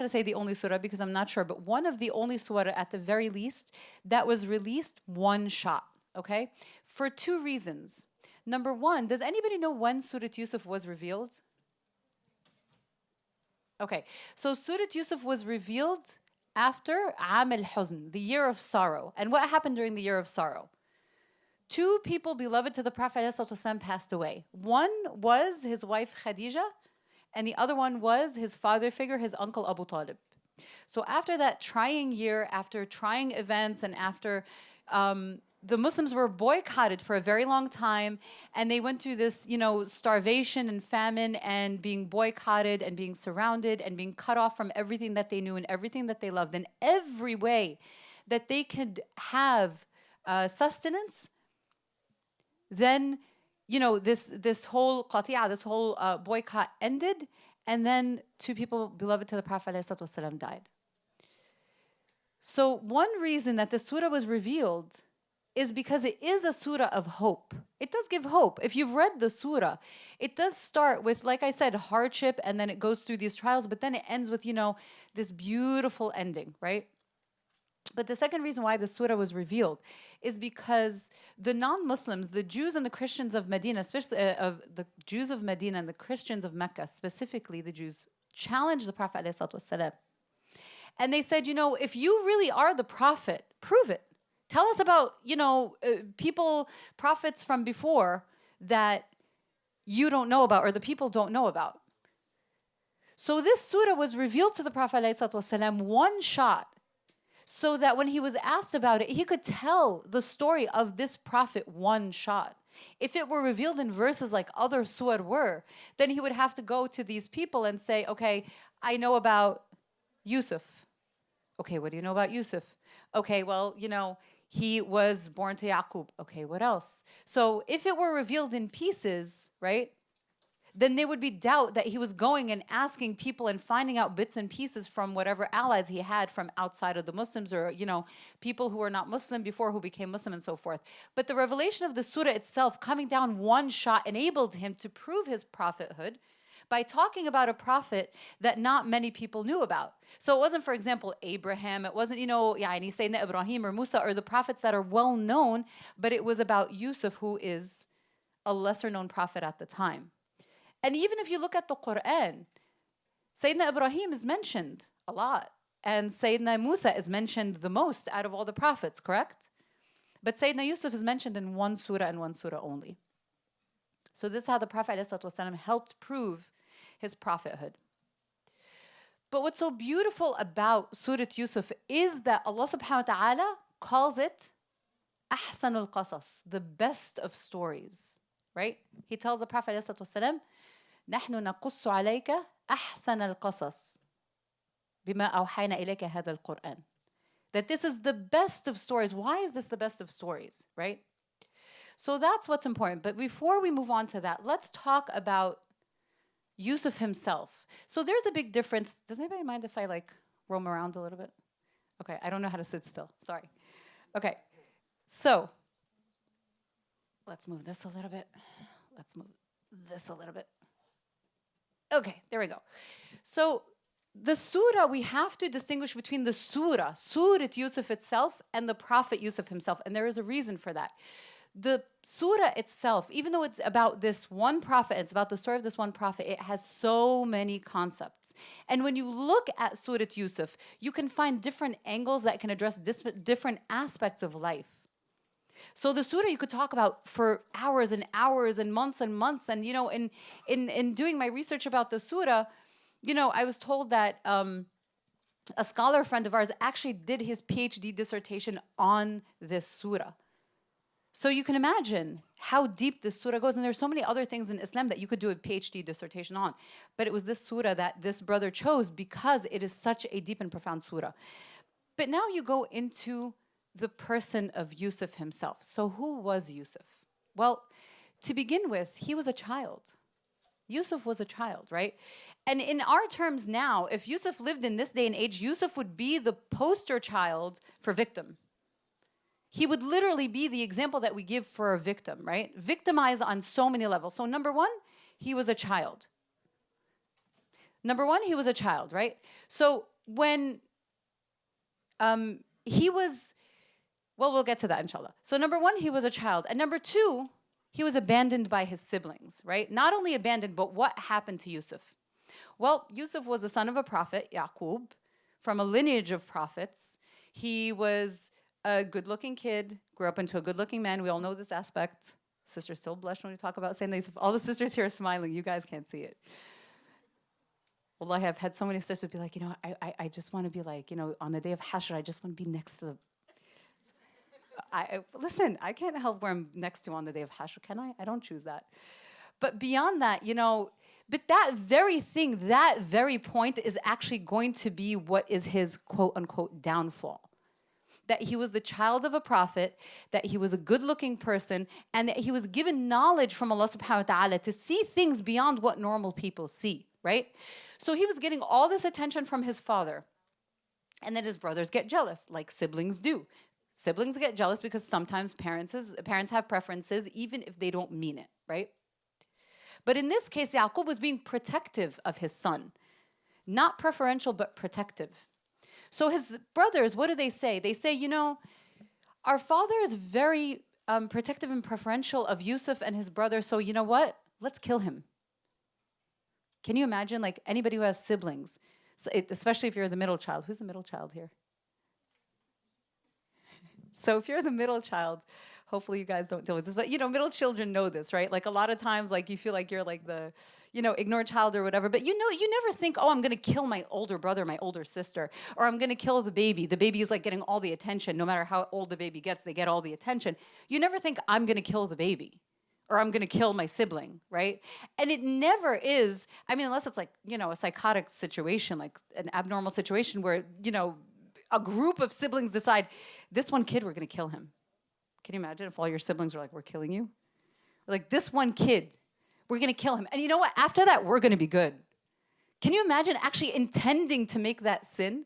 going to say the only surah because I'm not sure, but one of the only surah at the very least that was released one shot, okay? For two reasons. Number one, does anybody know when Surah Yusuf was revealed? Okay, so Surah Yusuf was revealed after Am al-Huzn, the year of sorrow. And what happened during the year of sorrow? Two people beloved to the Prophet ﷺ passed away. One was his wife Khadija, and the other one was his father figure, his uncle Abu Talib. So after that trying year, after trying events, and after the Muslims were boycotted for a very long time, and they went through this, starvation and famine and being boycotted and being surrounded and being cut off from everything that they knew and everything that they loved in every way that they could have sustenance. Then, this whole qati'ah, this whole boycott ended, and then two people beloved to the Prophet ﷺ died. So one reason that the surah was revealed is because it is a surah of hope. It does give hope. If you've read the surah, it does start with, like I said, hardship, and then it goes through these trials, but then it ends with, this beautiful ending, right? But the second reason why the surah was revealed is because the non-Muslims, the Jews and the Christians of Medina, especially of the Jews of Medina and the Christians of Mecca, specifically the Jews, challenged the Prophet ﷺ. And they said, if you really are the Prophet, prove it. Tell us about, prophets from before that you don't know about or the people don't know about. So this surah was revealed to the Prophet ﷺ one shot, so that when he was asked about it, he could tell the story of this prophet one shot. If it were revealed in verses like other surah were, then he would have to go to these people and say, okay, I know about Yusuf. Okay, what do you know about Yusuf? Okay, well, he was born to Yaqub. Okay, what else? So if it were revealed in pieces, right, then there would be doubt that he was going and asking people and finding out bits and pieces from whatever allies he had from outside of the Muslims, or, people who were not Muslim before who became Muslim and so forth. But the revelation of the surah itself coming down one shot enabled him to prove his prophethood by talking about a prophet that not many people knew about. So it wasn't, for example, Abraham. It wasn't, Sayyidina Ibrahim or Musa or the prophets that are well known, but it was about Yusuf, who is a lesser known prophet at the time. And even if you look at the Quran, Sayyidina Ibrahim is mentioned a lot, and Sayyidina Musa is mentioned the most out of all the prophets, correct? But Sayyidina Yusuf is mentioned in one surah and one surah only. So this is how the Prophet ﷺ helped prove his prophethood. But what's so beautiful about Surah Yusuf is that Allah subhanahu wa ta'ala calls it أحسن القصص, the best of stories, right? He tells the Prophet ﷺ, نحن نقص عليك أحسن القصص بما أوحينا إليك هذا القرآن. That this is the best of stories. Why is this the best of stories, right? So that's what's important. But before we move on to that, let's talk about Yusuf himself. So there's a big difference. Does anybody mind if I roam around a little bit? Okay, I don't know how to sit still. Sorry. Okay, so let's move this a little bit. Let's move this a little bit. Okay, there we go. So the surah, we have to distinguish between the surah Yusuf itself, and the Prophet Yusuf himself. And there is a reason for that. The surah itself, even though it's about this one prophet, it's about the story of this one prophet, it has so many concepts. And when you look at Surah Yusuf, you can find different angles that can address different aspects of life. So the surah you could talk about for hours and hours and months. And, in doing my research about the surah, I was told that a scholar friend of ours actually did his PhD dissertation on this surah. So you can imagine how deep this surah goes. And there's so many other things in Islam that you could do a PhD dissertation on. But it was this surah that this brother chose because it is such a deep and profound surah. But now you go into the person of Yusuf himself. So who was Yusuf? Well, to begin with, he was a child. Yusuf was a child, right? And in our terms now, if Yusuf lived in this day and age, Yusuf would be the poster child for victim. He would literally be the example that we give for a victim, right? Victimized on so many levels. So number one, he was a child. Number one, he was a child, right? So when he was, well, we'll get to that inshallah. So number one, he was a child. And number two, he was abandoned by his siblings, right? Not only abandoned, but what happened to Yusuf? Well, Yusuf was the son of a prophet, Yaqub, from a lineage of prophets. He was a good-looking kid, grew up into a good-looking man. We all know this aspect. Sisters still blush when we talk about saying Yusuf. All the sisters here are smiling. You guys can't see it. Well, I have had so many sisters be like, you know, I just want to be like, you know, on the day of Hashr, I just want to be next to the... Listen, I can't help where I'm next to on the day of Hashr, can I? I don't choose that. But beyond that, you know, but that very thing, that very point is actually going to be what is his quote-unquote downfall. That he was the child of a prophet, that he was a good-looking person, and that he was given knowledge from Allah subhanahu wa ta'ala to see things beyond what normal people see, right? So he was getting all this attention from his father. And then his brothers get jealous, like siblings do. Siblings get jealous because sometimes parents have preferences, even if they don't mean it, right? But in this case, Yaqub was being protective of his son. Not preferential, but protective. So his brothers, what do they say? They say, you know, our father is very protective and preferential of Yusuf and his brother, so you know what? Let's kill him. Can you imagine, like, anybody who has siblings, so especially if you're the middle child. Who's the middle child here? So if you're the middle child, hopefully you guys don't deal with this, but you know, middle children know this, right? Like a lot of times, like you feel like you're like the, you know, ignored child or whatever, but you know, you never think, oh, I'm gonna kill my older brother, my older sister, or I'm gonna kill the baby. The baby is like getting all the attention. No matter how old the baby gets, they get all the attention. You never think, I'm gonna kill the baby, or I'm gonna kill my sibling, right? And it never is, I mean, unless it's like, you know, a psychotic situation, like an abnormal situation where, you know, a group of siblings decide, this one kid, we're gonna kill him. Can you imagine if all your siblings were like, we're killing you? Like, this one kid, we're gonna kill him. And you know what? After that, we're gonna be good. Can you imagine actually intending to make that sin?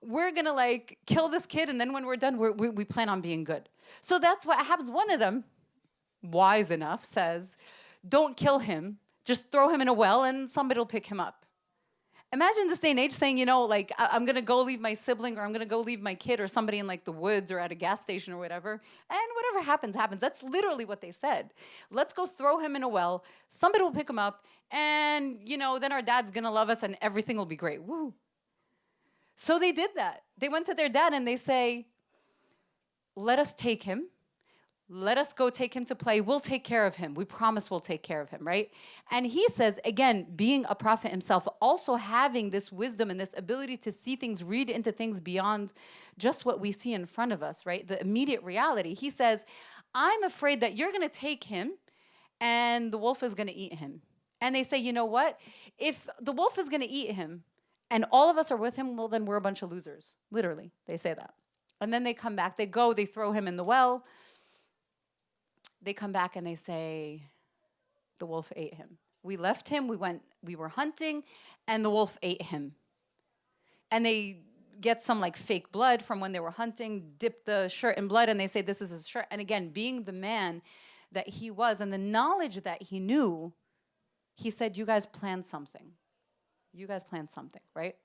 We're gonna like kill this kid, and then when we're done, we plan on being good. So that's what happens. One of them, wise enough, says, don't kill him, just throw him in a well and somebody will pick him up. Imagine this day and age saying, you know, like, I'm gonna go leave my sibling, or I'm gonna go leave my kid or somebody in like the woods or at a gas station or whatever, and whatever happens, happens. That's literally what they said. Let's go throw him in a well, somebody will pick him up, and you know, then our dad's gonna love us and everything will be great, woo. So they did that. They went to their dad and they say, let us take him. Let us go take him to play. We'll take care of him. We promise we'll take care of him, right? And he says, again, being a prophet himself, also having this wisdom and this ability to see things, read into things beyond just what we see in front of us, right? The immediate reality. He says, I'm afraid that you're going to take him and the wolf is going to eat him. And they say, you know what? If the wolf is going to eat him and all of us are with him, well, then we're a bunch of losers. Literally, they say that. And then they come back. They go, they throw him in the well. They come back and they say, the wolf ate him. We left him, we were hunting, and the wolf ate him. And they get some like fake blood from when they were hunting, dip the shirt in blood, and they say this is his shirt. And again, being the man that he was and the knowledge that he knew, he said, you guys planned something. You guys planned something, right?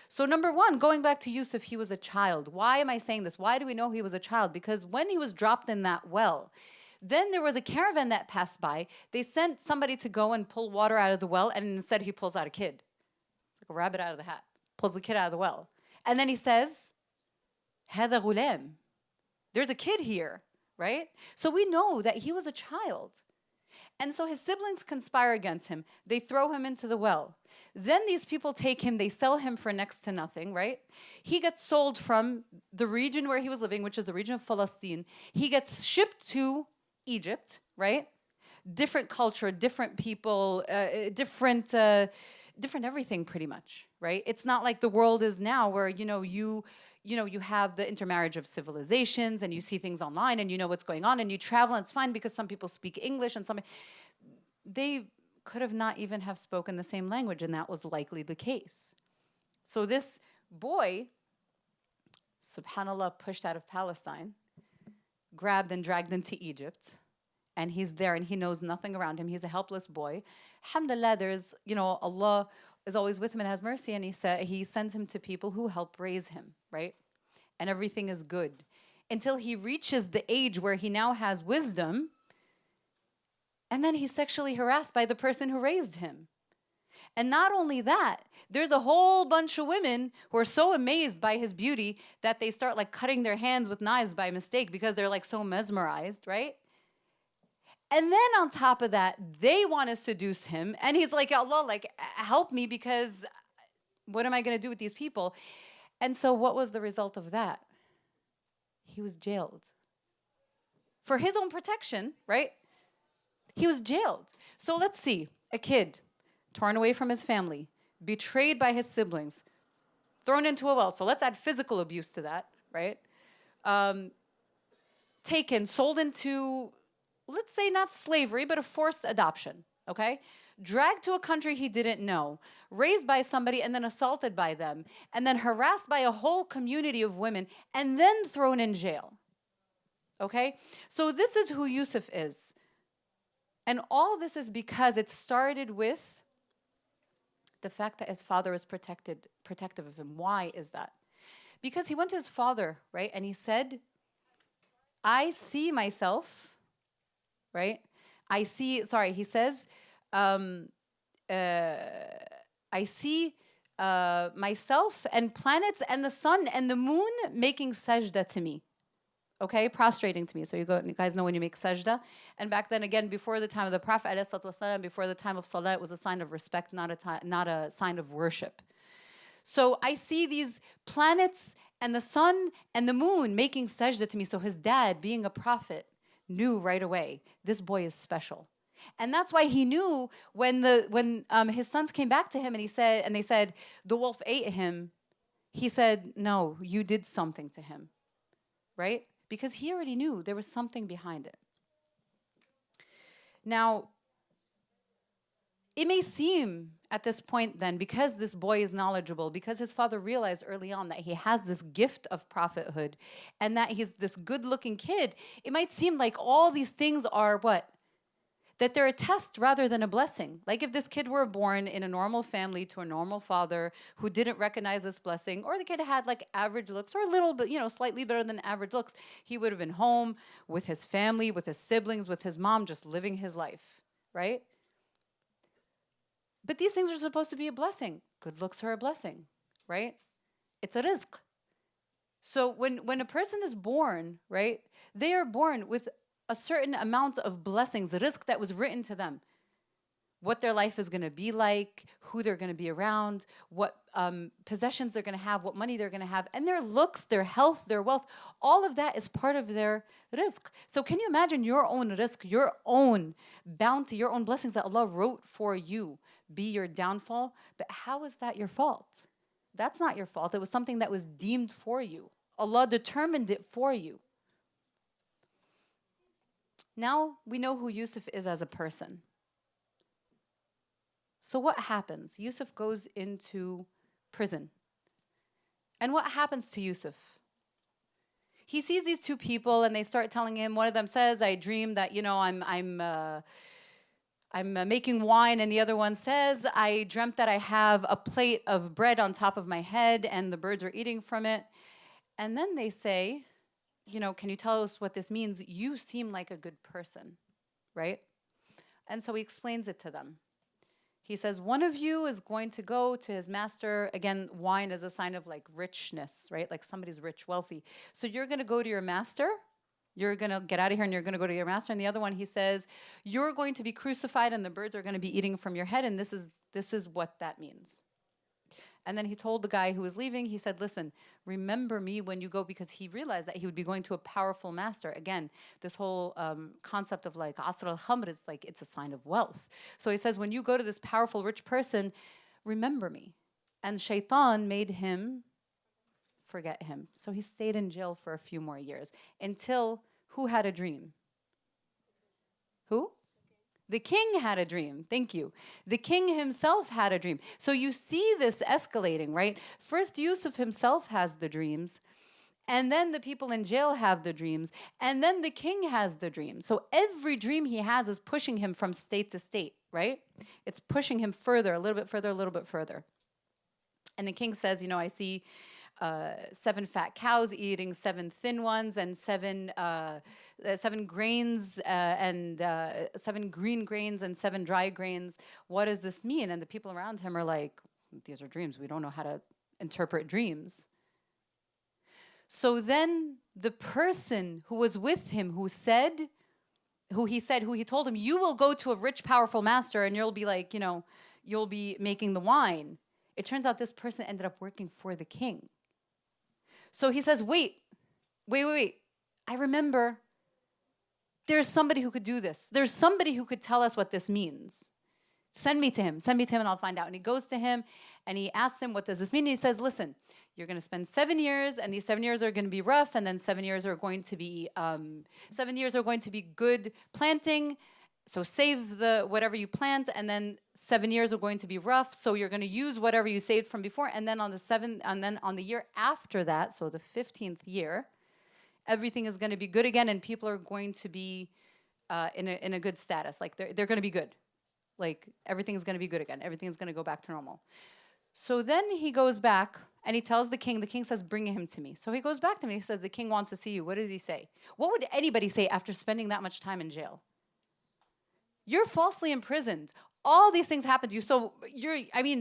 So number one, going back to Yusuf, he was a child. Why am I saying this? Why do we know he was a child? Because when he was dropped in that well, then there was a caravan that passed by. They sent somebody to go and pull water out of the well, and instead he pulls out a kid. Like a rabbit out of the hat. Pulls the kid out of the well. And then he says, هذا غلام. There's a kid here, right? So we know that he was a child. And so his siblings conspire against him. They throw him into the well. Then these people take him, they sell him for next to nothing, right? He gets sold from the region where he was living, which is the region of Palestine. He gets shipped to Egypt, right? Different culture, different people, different everything pretty much, right? It's not like the world is now where, you have the intermarriage of civilizations and you see things online and you know what's going on and you travel and it's fine because some people speak English and they could have not even have spoken the same language, and that was likely the case. So this boy, subhanAllah, pushed out of Palestine, grabbed and dragged into Egypt, and he's there and he knows nothing around him. He's a helpless boy. Alhamdulillah, there's, Allah is always with him and has mercy, and he sends him to people who help raise him, right? And everything is good until he reaches the age where he now has wisdom, and then he's sexually harassed by the person who raised him. And not only that, there's a whole bunch of women who are so amazed by his beauty that they start like cutting their hands with knives by mistake because they're like so mesmerized, right? And then on top of that, they want to seduce him. And he's like, Allah, like, help me, because what am I going to do with these people? And so what was the result of that? He was jailed. For his own protection, right? He was jailed. So let's see, a kid torn away from his family, betrayed by his siblings, thrown into a well. So let's add physical abuse to that, right? Taken, sold into, let's say not slavery, but a forced adoption, okay? Dragged to a country he didn't know, raised by somebody and then assaulted by them, and then harassed by a whole community of women, and then thrown in jail, okay? So this is who Yusuf is. And all this is because it started with the fact that his father was protective of him. Why is that? Because he went to his father, right? And he said, I see myself, right? He says, I see myself and planets and the sun and the moon making sajda to me. Okay, prostrating to me. So you guys know when you make sajda. And back then, again, before the time of the Prophet, ﷺ, before the time of salah, it was a sign of respect, not a sign of worship. So I see these planets and the sun and the moon making sajda to me. So his dad, being a prophet, knew right away, this boy is special. And that's why he knew when his sons came back to him and they said, the wolf ate him. He said, no, you did something to him, right? Because he already knew there was something behind it. Now, it may seem at this point then, because this boy is knowledgeable, because his father realized early on that he has this gift of prophethood and that he's this good-looking kid, it might seem like all these things are what? That they're a test rather than a blessing. Like if this kid were born in a normal family to a normal father who didn't recognize this blessing, or the kid had like average looks or a little bit, slightly better than average looks, he would have been home with his family, with his siblings, with his mom, just living his life, right? But these things are supposed to be a blessing. Good looks are a blessing, right? It's a rizq. So when a person is born, right, they are born with a certain amount of blessings, the rizq that was written to them. What their life is going to be like, who they're going to be around, what possessions they're going to have, what money they're going to have, and their looks, their health, their wealth, all of that is part of their rizq. So can you imagine your own rizq, your own bounty, your own blessings that Allah wrote for you be your downfall? But how is that your fault? That's not your fault. It was something that was deemed for you. Allah determined it for you. Now we know who Yusuf is as a person. So what happens? Yusuf goes into prison. And what happens to Yusuf? He sees these two people and they start telling him, one of them says, I dream that, I'm making wine, and the other one says, I dreamt that I have a plate of bread on top of my head and the birds are eating from it. And then they say, can you tell us what this means? You seem like a good person, right? And so he explains it to them. He says, one of you is going to go to his master. Again, wine is a sign of like richness, right? Like somebody's rich, wealthy. So you're going to go to your master. You're going to get out of here and you're going to go to your master. And the other one, he says, you're going to be crucified and the birds are going to be eating from your head. And this is what that means. And then he told the guy who was leaving, he said, listen, remember me when you go, because he realized that he would be going to a powerful master. Again, this whole concept of like asr al-khamr is like, it's a sign of wealth. So he says, when you go to this powerful, rich person, remember me. And shaitan made him forget him. So he stayed in jail for a few more years until who had a dream? Who? The king had a dream. Thank you. The king himself had a dream. So you see this escalating, right? First, Yusuf himself has the dreams, and then the people in jail have the dreams, and then the king has the dream. So every dream he has is pushing him from state to state. right? It's pushing him further, a little bit further, a little bit further. And the king says, you know, I see 7 fat cows eating 7 thin ones, and 7 grains and 7 green grains and 7 dry grains. What does this mean? And the people around him are like, these are dreams. We don't know how to interpret dreams. So then the person who was with him, who he told him, you will go to a rich, powerful master and you'll be like, you know, you'll be making the wine. It turns out this person ended up working for the king. So he says, wait. I remember there's somebody who could do this. There's somebody who could tell us what this means. Send me to him and I'll find out. And he goes to him and he asks him, what does this mean? And he says, listen, you're going to spend 7 years, and these 7 years are going to be rough, and then 7 years are going to be 7 years are going to be good planting. So save whatever you plant, and then 7 years are going to be rough. So you're going to use whatever you saved from before, and then on the year after that, so the 15th year, everything is going to be good again, and people are going to be in a good status. Like they're going to be good. Like everything is going to be good again. Everything is going to go back to normal. So then he goes back and he tells the king. The king says, bring him to me. So he goes back to me. He says, the king wants to see you. What does he say? What would anybody say after spending that much time in jail? You're falsely imprisoned. All these things happen to you. So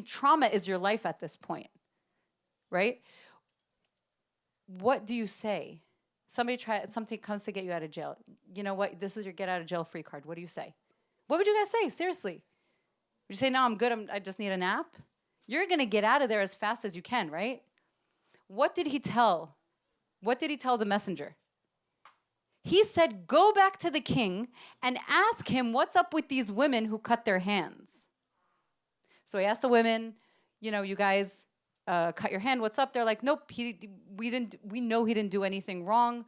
trauma is your life at this point, right? What do you say? Something comes to get you out of jail. You know what? This is your get out of jail free card. What do you say? What would you guys say? Seriously. Would you say, no, I'm good. I just need a nap? You're going to get out of there as fast as you can, right? What did he tell? What did he tell the messenger? He said, go back to the king and ask him what's up with these women who cut their hands. So he asked the women, you know, you guys cut your hand. What's up? They're like, nope, we know he didn't do anything wrong.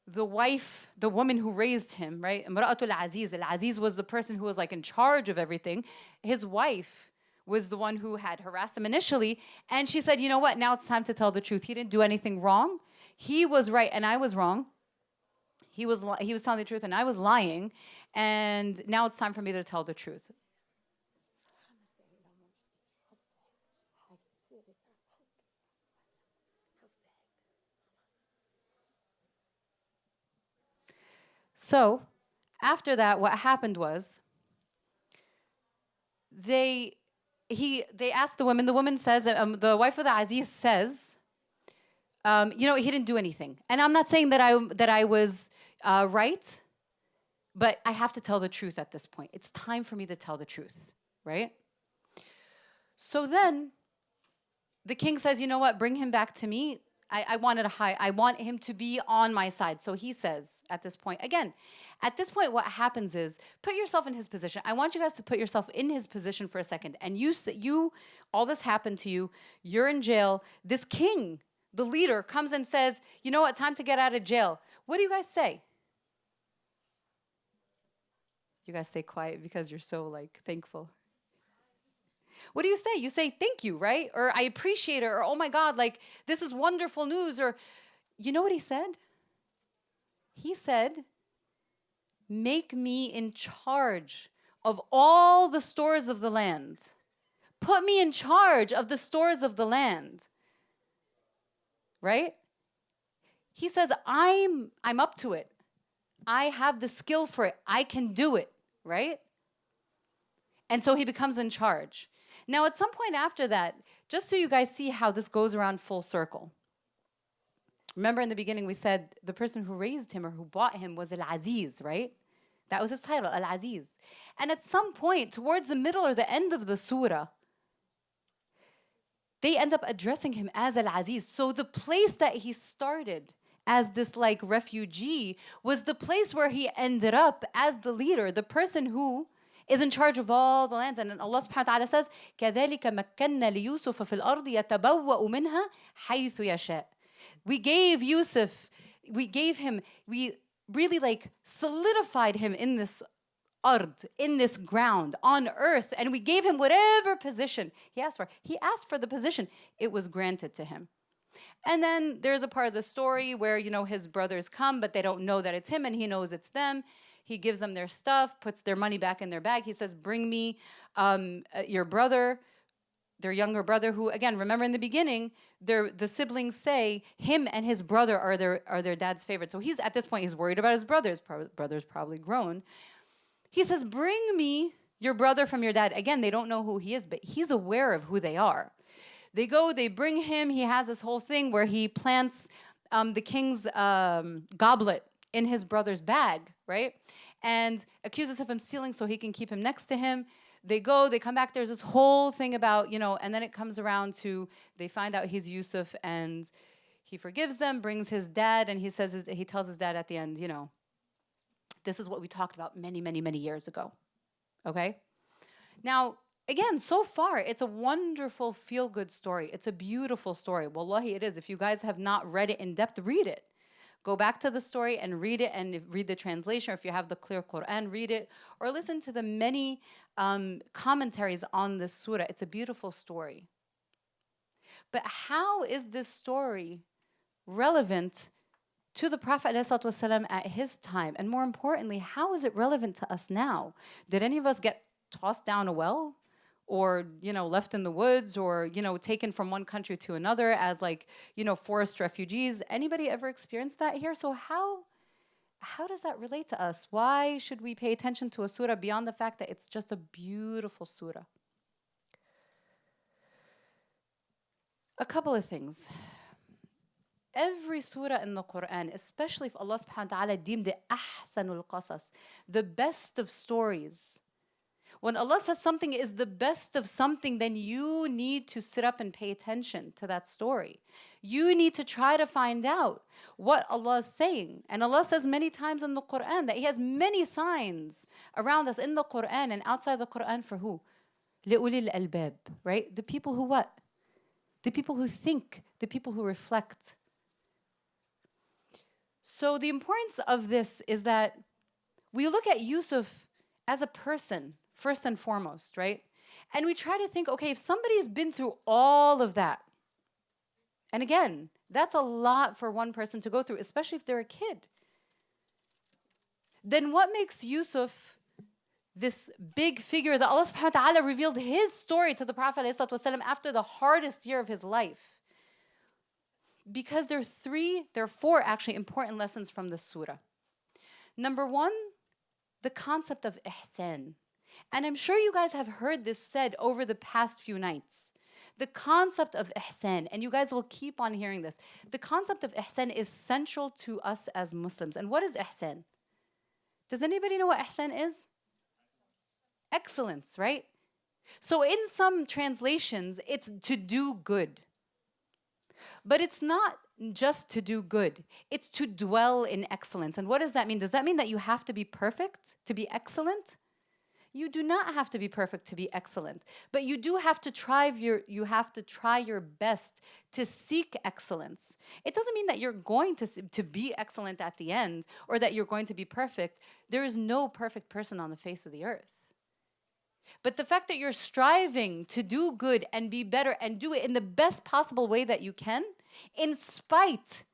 The wife, the woman who raised him, right? Imra'atul Aziz. Al-Aziz was the person who was like in charge of everything. His wife was the one who had harassed him initially. And she said, you know what? Now it's time to tell the truth. He didn't do anything wrong. He was right and I was wrong. He was telling the truth and I was lying. And now it's time for me to tell the truth. So after that, what happened was they asked the woman. The woman says, the wife of the Aziz says, you know, he didn't do anything. And I'm not saying that I was right, but I have to tell the truth at this point. It's time for me to tell the truth, right? So then the king says, you know what, bring him back to me. I want him to be on my side. So he says at this point, again, at this point, what happens is, put yourself in his position. I want you guys to put yourself in his position for a second. And all this happened to you. You're in jail. This king, the leader, comes and says, you know what, time to get out of jail. What do you guys say? You guys stay quiet because you're so like thankful. What do you say? You say, thank you, right? Or I appreciate it, or oh my God, like this is wonderful news. Or you know what he said? He said, make me in charge of all the stores of the land. Put me in charge of the stores of the land. Right? He says, I'm up to it. I have the skill for it. I can do it, right? And so he becomes in charge. Now, at some point after that, just so you guys see how this goes around full circle. Remember in the beginning we said the person who raised him or who bought him was Al-Aziz, right? That was his title, Al-Aziz. And at some point, towards the middle or the end of the surah, they end up addressing him as Al-Aziz. So the place that he started as this like refugee was the place where he ended up as the leader, the person who is in charge of all the lands. And then Allah subhanahu wa ta'ala says, كَذَلِكَ مَكَّنَّا لِيُوسُفَ فِي الْأَرْضِ يَتَبَوَّأُ مِنْهَا حَيْثُ يَشَاءُ. We gave Yusuf, we really like solidified him in this ard, in this ground, on earth, and we gave him whatever position he asked for. He asked for the position. It was granted to him. And then there's a part of the story where, you know, his brothers come, but they don't know that it's him, and he knows it's them. He gives them their stuff, puts their money back in their bag. He says, bring me your brother, their younger brother, who, again, remember in the beginning, the siblings say him and his brother are their dad's favorite. So he's, at this point, he's worried about his brother's probably grown. He says, bring me your brother from your dad. Again, they don't know who he is, but he's aware of who they are. They go, they bring him. He has this whole thing where he plants the king's goblet in his brother's bag, right? And accuses of him stealing so he can keep him next to him. They go, they come back. There's this whole thing about, and then it comes around to, they find out he's Yusuf, and he forgives them, brings his dad, and he tells his dad at the end, this is what we talked about many, many, many years ago. Okay? Now, again, so far, it's a wonderful, feel-good story. It's a beautiful story. Wallahi, it is. If you guys have not read it in depth, read it. Go back to the story and read it, and read the translation. Or if you have the clear Quran, read it. Or listen to the many commentaries on this surah. It's a beautiful story. But how is this story relevant to the Prophet ﷺ at his time? And more importantly, how is it relevant to us now? Did any of us get tossed down a well? Or, left in the woods, or, taken from one country to another as forced refugees? Anybody ever experienced that here? So how does that relate to us? Why should we pay attention to a surah beyond the fact that it's just a beautiful surah? A couple of things. Every surah in the Quran, especially if Allah subhanahu wa ta'ala deemed it ahsanul qasas, the best of stories. When Allah says something is the best of something, then you need to sit up and pay attention to that story. You need to try to find out what Allah is saying. And Allah says many times in the Quran that He has many signs around us in the Quran and outside the Quran for who? لِأُولِي الْأَلْبَابِ, right? The people who what? The people who think, the people who reflect. So the importance of this is that we look at Yusuf as a person, first and foremost, right? And we try to think, okay, if somebody's been through all of that, and again, that's a lot for one person to go through, especially if they're a kid, then what makes Yusuf this big figure that Allah subhanahu wa ta'ala revealed his story to the Prophet ﷺ after the hardest year of his life? Because there are four actually important lessons from this surah. Number one, the concept of ihsan. And I'm sure you guys have heard this said over the past few nights. The concept of ihsan, and you guys will keep on hearing this. The concept of ihsan is central to us as Muslims. And what is ihsan? Does anybody know what ihsan is? Excellence, right? So in some translations, it's to do good. But it's not just to do good. It's to dwell in excellence. And what does that mean? Does that mean that you have to be perfect to be excellent? You do not have to be perfect to be excellent. But you do have to try your best to seek excellence. It doesn't mean that you're going to be excellent at the end or that you're going to be perfect. There is no perfect person on the face of the earth. But the fact that you're striving to do good and be better and do it in the best possible way that you can, in spite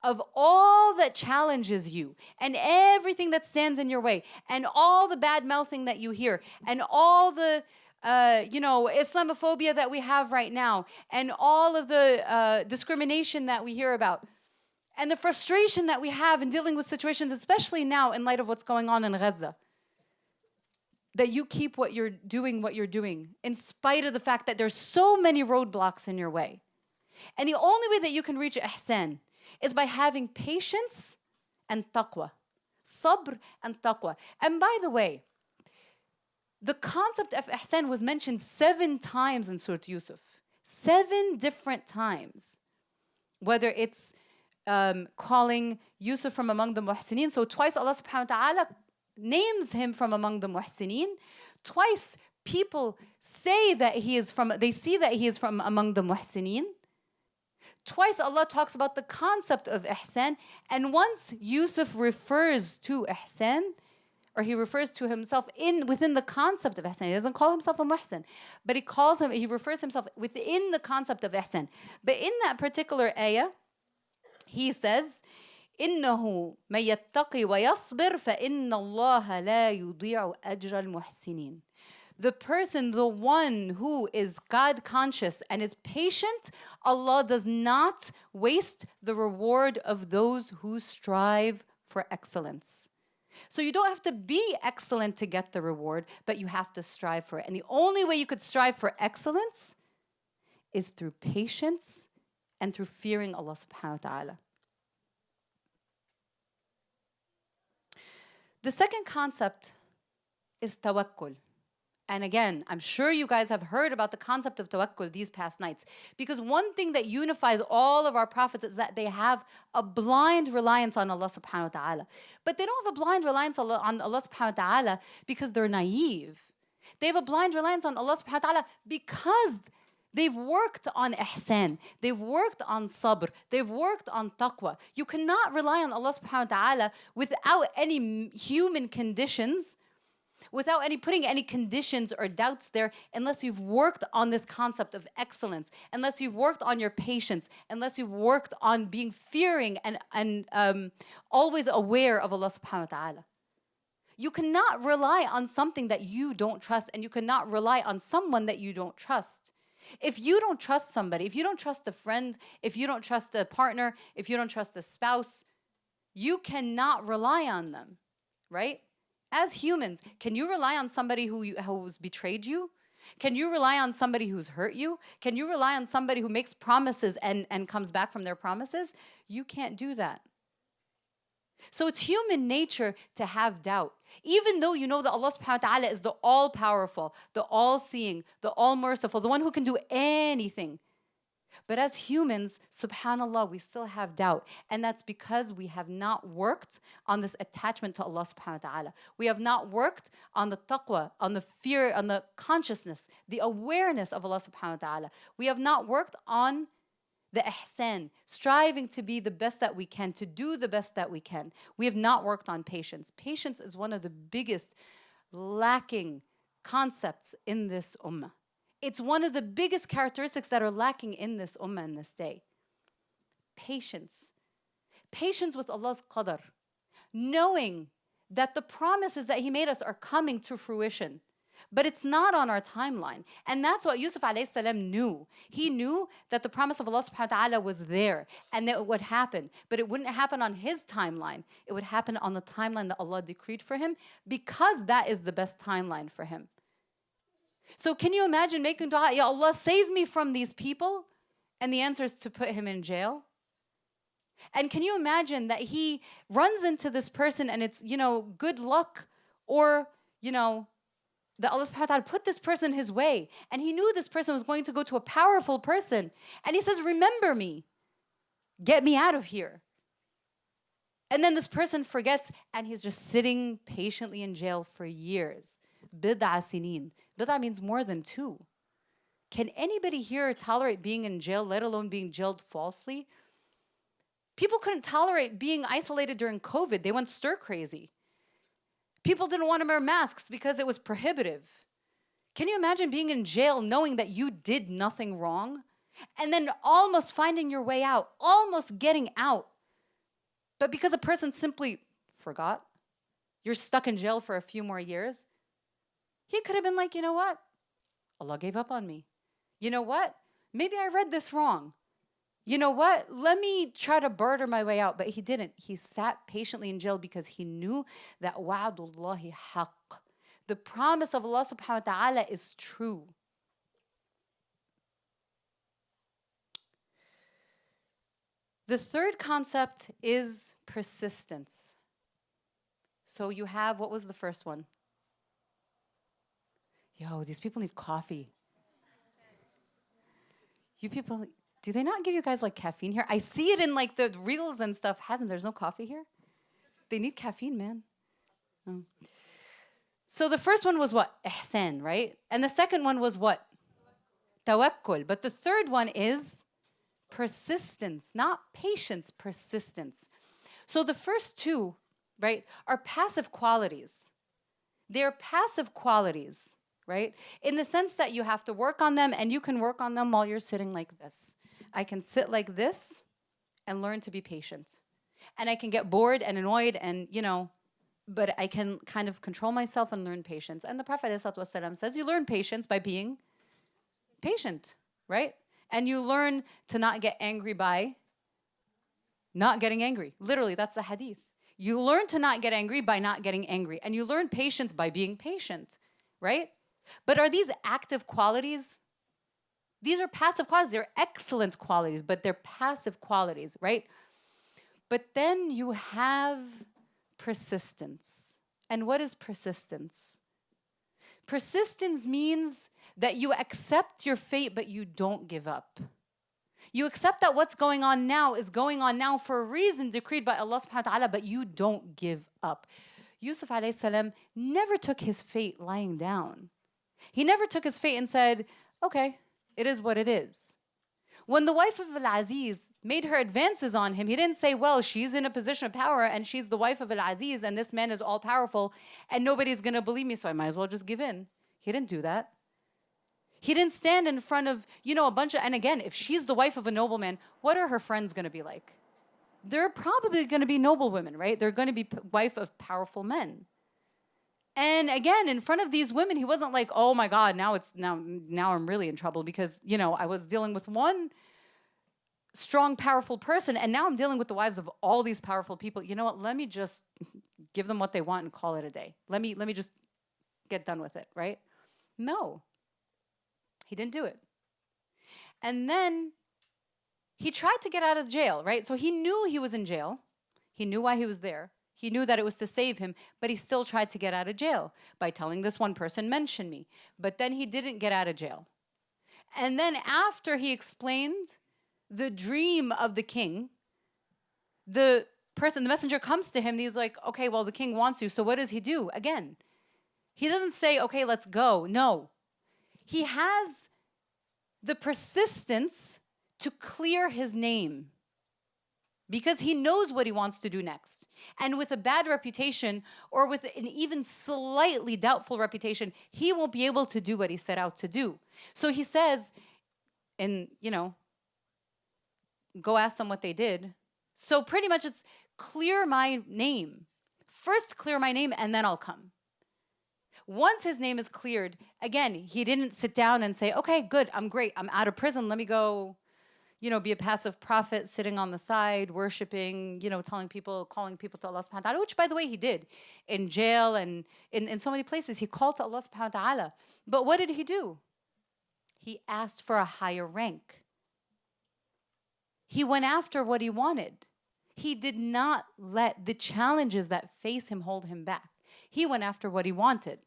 of all that challenges you and everything that stands in your way and all the bad mouthing that you hear and all the Islamophobia that we have right now and all of the discrimination that we hear about and the frustration that we have in dealing with situations, especially now in light of what's going on in Gaza. That you keep what you're doing, in spite of the fact that there's so many roadblocks in your way. And the only way that you can reach ihsan is by having patience and taqwa. Sabr and taqwa. And by the way, the concept of ihsan was mentioned 7 times in Surah Yusuf. 7 different times. Whether it's calling Yusuf from among the muhsineen. So twice Allah subhanahu wa ta'ala names him from among the muhsineen. Twice people say that they see that he is from among the muhsineen. Twice Allah talks about the concept of ihsan, and once Yusuf refers to ihsan, or he refers to himself within the concept of ihsan. He doesn't call himself a muhsin, but he refers himself within the concept of ihsan. But in that particular ayah, he says, إنه من يتقي ويصبر فإن الله لا يضيع أجر المحسنين. The person, the one who is God conscious and is patient, Allah does not waste the reward of those who strive for excellence. So you don't have to be excellent to get the reward, but you have to strive for it. And the only way you could strive for excellence is through patience and through fearing Allah subhanahu wa ta'ala. The second concept is tawakkul. And again, I'm sure you guys have heard about the concept of tawakkul these past nights. Because one thing that unifies all of our prophets is that they have a blind reliance on Allah subhanahu wa ta'ala. But they don't have a blind reliance on Allah subhanahu wa ta'ala because they're naive. They have a blind reliance on Allah subhanahu wa ta'ala because they've worked on ihsan. They've worked on sabr. They've worked on taqwa. You cannot rely on Allah subhanahu wa ta'ala without any human conditions, without putting any conditions or doubts there, unless you've worked on this concept of excellence, unless you've worked on your patience, unless you've worked on being fearing and always aware of Allah subhanahu wa ta'ala. You cannot rely on something that you don't trust, and you cannot rely on someone that you don't trust. If you don't trust somebody, if you don't trust a friend, if you don't trust a partner, if you don't trust a spouse, you cannot rely on them, right? As humans, can you rely on somebody who's betrayed you? Can you rely on somebody who's hurt you? Can you rely on somebody who makes promises and comes back from their promises? You can't do that. So it's human nature to have doubt. Even though you know that Allah subhanahu wa ta'ala is the all-powerful, the all-seeing, the all-merciful, the one who can do anything. But as humans, subhanAllah, we still have doubt. And that's because we have not worked on this attachment to Allah subhanahu wa ta'ala. We have not worked on the taqwa, on the fear, on the consciousness, the awareness of Allah subhanahu wa ta'ala. We have not worked on the ihsan, striving to be the best that we can, to do the best that we can. We have not worked on patience. Patience is one of the biggest lacking concepts in this ummah. It's one of the biggest characteristics that are lacking in this ummah in this day. Patience. Patience with Allah's qadr. Knowing that the promises that He made us are coming to fruition. But it's not on our timeline. And that's what Yusuf alayhi salam knew. He knew that the promise of Allah subhanahu wa ta'ala was there and that it would happen. But it wouldn't happen on his timeline. It would happen on the timeline that Allah decreed for him, because that is the best timeline for him. So can you imagine making dua, Ya Allah, save me from these people? And the answer is to put him in jail. And can you imagine that he runs into this person and it's, good luck, or, that Allah subhanahu wa ta'ala put this person his way. And he knew this person was going to go to a powerful person. And he says, remember me. Get me out of here. And then this person forgets and he's just sitting patiently in jail for years. Bid'a sinin. Bid'a means more than 2. Can anybody here tolerate being in jail, let alone being jailed falsely? People couldn't tolerate being isolated during COVID. They went stir crazy. People didn't want to wear masks because it was prohibitive. Can you imagine being in jail knowing that you did nothing wrong? And then almost finding your way out, almost getting out. But because a person simply forgot, you're stuck in jail for a few more years. He could have been like, you know what? Allah gave up on me. You know what? Maybe I read this wrong. You know what? Let me try to barter my way out. But he didn't. He sat patiently in jail because he knew that wa'adullahi haqq. The promise of Allah subhanahu wa ta'ala is true. The third concept is persistence. So you have, what was the first one? Yo, these people need coffee. You people, do they not give you guys like caffeine here? I see it in like the reels and stuff. There's no coffee here? They need caffeine, man. Oh. So the first one was what? Ihsan, right? And the second one was what? Tawakkul. But the third one is persistence, not patience, persistence. So the first two, right, are passive qualities. They're passive qualities, right? In the sense that you have to work on them, and you can work on them while you're sitting like this. I can sit like this and learn to be patient. and I can get bored and annoyed and, but I can kind of control myself and learn patience. And the Prophet ﷺ says you learn patience by being patient, right? And you learn to not get angry by not getting angry. Literally, that's the hadith. You learn to not get angry by not getting angry. And you learn patience by being patient, right? But are these active qualities? These are passive qualities. They're excellent qualities, but they're passive qualities, right? But then you have persistence. And what is persistence? Persistence means that you accept your fate, but you don't give up. You accept that what's going on now is going on now for a reason decreed by Allah subhanahu wa ta'ala, but you don't give up. Yusuf alayhi salam never took his fate lying down. He never took his fate and said, okay, it is what it is. When the wife of Al-Aziz made her advances on him, he didn't say, well, she's in a position of power and she's the wife of Al-Aziz and this man is all powerful and nobody's going to believe me, so I might as well just give in. He didn't do that. He didn't stand in front of, a bunch of, and again, if she's the wife of a nobleman, what are her friends going to be like? They're probably going to be noble women, right? They're going to be wife of powerful men. And again, in front of these women, he wasn't like, oh my God, now I'm really in trouble because, I was dealing with one strong, powerful person, and now I'm dealing with the wives of all these powerful people. You know what? Let me just give them what they want and call it a day. Let me just get done with it, right? No. He didn't do it. And then he tried to get out of jail, right? So he knew he was in jail. He knew why he was there. He knew that it was to save him, but he still tried to get out of jail by telling this one person, mention me. But then he didn't get out of jail. And then after he explained the dream of the king, the messenger comes to him and he's like, okay, well, the king wants you. So what does he do? Again, he doesn't say, okay, let's go. No. He has the persistence to clear his name because he knows what he wants to do next. And with a bad reputation or with an even slightly doubtful reputation, he won't be able to do what he set out to do. So he says, go ask them what they did. So pretty much it's clear my name. First clear my name and then I'll come. Once his name is cleared, again, he didn't sit down and say, okay, good, I'm great, I'm out of prison, let me go, be a passive prophet sitting on the side, worshiping, calling people to Allah subhanahu wa ta'ala, which by the way he did in jail and in so many places. He called to Allah subhanahu wa ta'ala. But what did he do? He asked for a higher rank. He went after what he wanted. He did not let the challenges that face him hold him back. He went after what he wanted.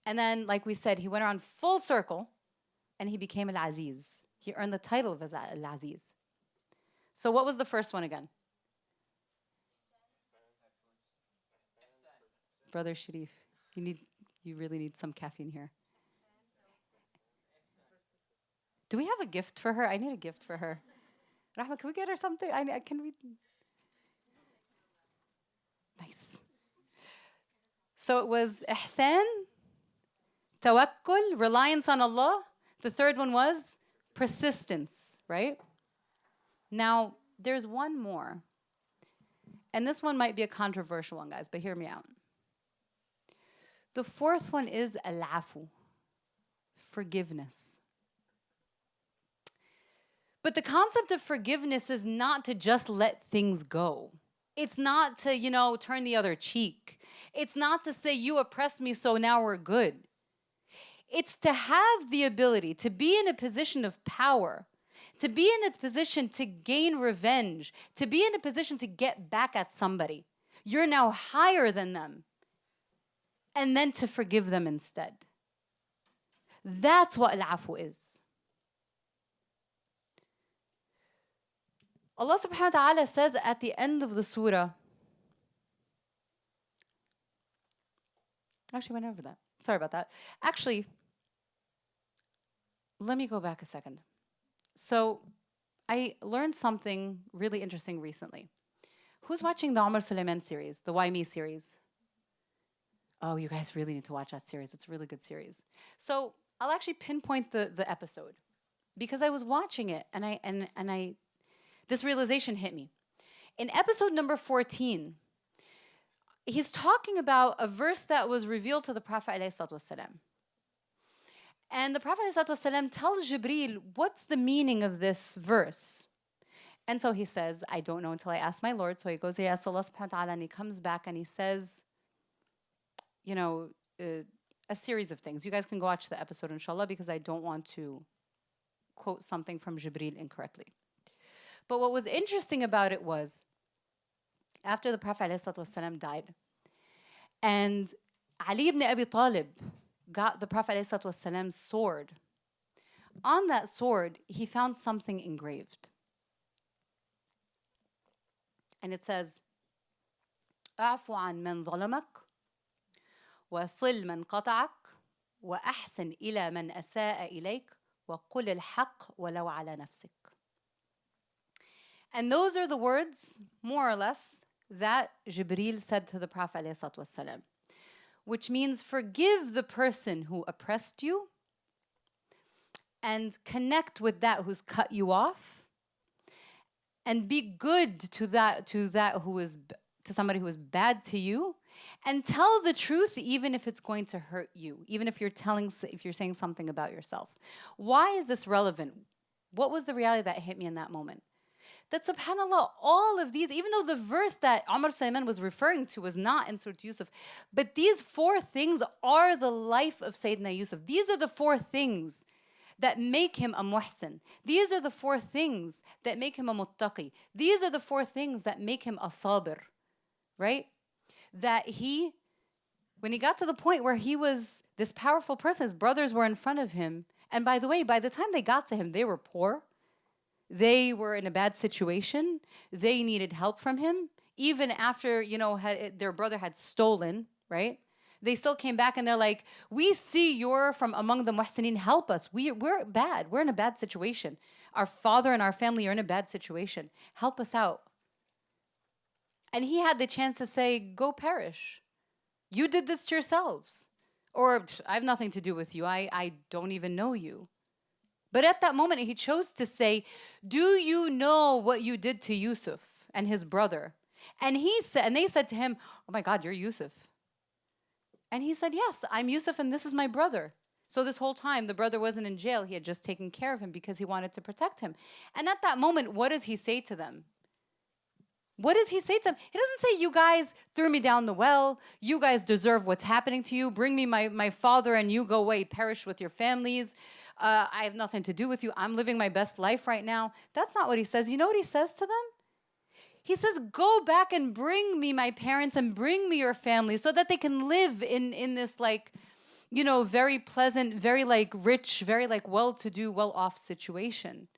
And then, like we said, he went around full circle and he became Al-Aziz. He earned the title of Al-Aziz. So what was the first one again? Brother Sharif, you really need some caffeine here. Do we have a gift for her? I need a gift for her. Rahma, can we get her something? Can we? Nice. So it was ihsan, tawakkul, reliance on Allah. The third one was persistence, right? Now, there's one more. And this one might be a controversial one, guys, but hear me out. The fourth one is al-afu, forgiveness. But the concept of forgiveness is not to just let things go. It's not to, turn the other cheek. It's not to say, you oppressed me, so now we're good. It's to have the ability to be in a position of power, to be in a position to gain revenge, to be in a position to get back at somebody. You're now higher than them. And then to forgive them instead. That's what al-afu is. Allah subhanahu wa ta'ala says at the end of the surah, actually went over that. Sorry about that. Actually, let me go back a second. So I learned something really interesting recently. Who's watching the Omar Suleiman series, the Why Me series? Oh, you guys really need to watch that series. It's a really good series. So I'll actually pinpoint the episode because I was watching it and I this realization hit me. In episode number 14, he's talking about a verse that was revealed to the Prophet ﷺ. And the Prophet ﷺ tells Jibreel, what's the meaning of this verse? And so he says, I don't know until I ask my Lord. So he goes, he asks Allah subhanahu wa ta'ala, and he comes back and he says, you know, a series of things. You guys can go watch the episode, inshallah, because I don't want to quote something from Jibreel incorrectly. But what was interesting about it was, after the Prophet ﷺ died, and Ali ibn Abi Talib got the Prophet ﷺ's sword. On that sword, he found something engraved. And it says, أعفو عن من ظلمك وصل من قطعك وأحسن إلى من أساء إليك وقل الحق ولو على نفسك. And those are the words, more or less, that Jibreel said to the Prophet ﷺ, which means forgive the person who oppressed you and connect with that who's cut you off, and be good to somebody who is bad to you, and tell the truth even if it's going to hurt you, even if you're saying something about yourself. Why is this relevant? What was the reality that hit me in that moment? That subhanAllah, all of these, even though the verse that Umar Sulaiman was referring to was not in Surah Yusuf, but these four things are the life of Sayyidina Yusuf. These are the four things that make him a muhsin. These are the four things that make him a muttaqi. These are the four things that make him a sabir, right? That when he got to the point where he was this powerful person, his brothers were in front of him. And by the way, by the time they got to him, they were poor. They were in a bad situation. They needed help from him. Even after, their brother had stolen, right? They still came back and they're like, we see you're from among the muhsinin, help us. We're bad. We're in a bad situation. Our father and our family are in a bad situation. Help us out. And he had the chance to say, go perish. You did this to yourselves. Or I have nothing to do with you. I don't even know you. But at that moment, he chose to say, do you know what you did to Yusuf and his brother? And they said to him, oh my God, you're Yusuf. And he said, yes, I'm Yusuf and this is my brother. So this whole time, the brother wasn't in jail. He had just taken care of him because he wanted to protect him. And at that moment, what does he say to them? What does he say to them? He doesn't say, you guys threw me down the well. You guys deserve what's happening to you. Bring me my father and you go away, perish with your families. I have nothing to do with you. I'm living my best life right now. That's not what he says. You know what he says to them? He says, go back and bring me my parents and bring me your family so that they can live in this very pleasant, very rich, very well-to-do, well-off situation.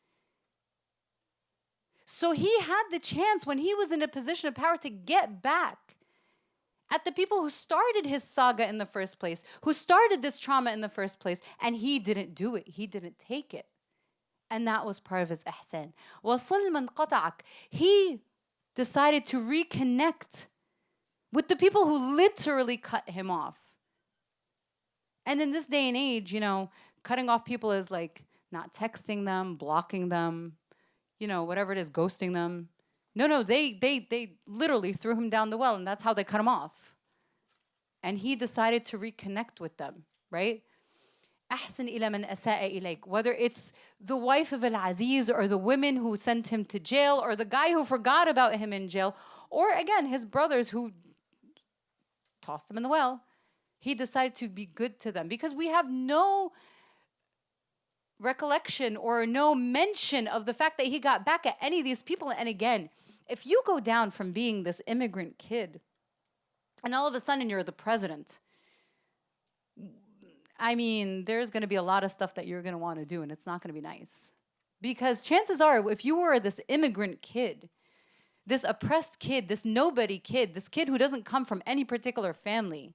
So he had the chance when he was in a position of power to get back at the people who started his saga in the first place, who started this trauma in the first place, and he didn't do it. He didn't take it. And that was part of his ihsan. وَصِلْ مَنْ قَطَعَكَ. He decided to reconnect with the people who literally cut him off. And in this day and age, cutting off people is like not texting them, blocking them, whatever it is, ghosting them. No, they literally threw him down the well, and that's how they cut him off. And he decided to reconnect with them, right? أحسن إلى من أساء إليك. Whether it's the wife of Al-Aziz or the women who sent him to jail or the guy who forgot about him in jail, or again, his brothers who tossed him in the well. He decided to be good to them because we have no recollection or no mention of the fact that he got back at any of these people. And again, if you go down from being this immigrant kid and all of a sudden you're the president, I mean, there's going to be a lot of stuff that you're going to want to do, and it's not going to be nice. Because chances are, if you were this immigrant kid, this oppressed kid, this nobody kid, this kid who doesn't come from any particular family,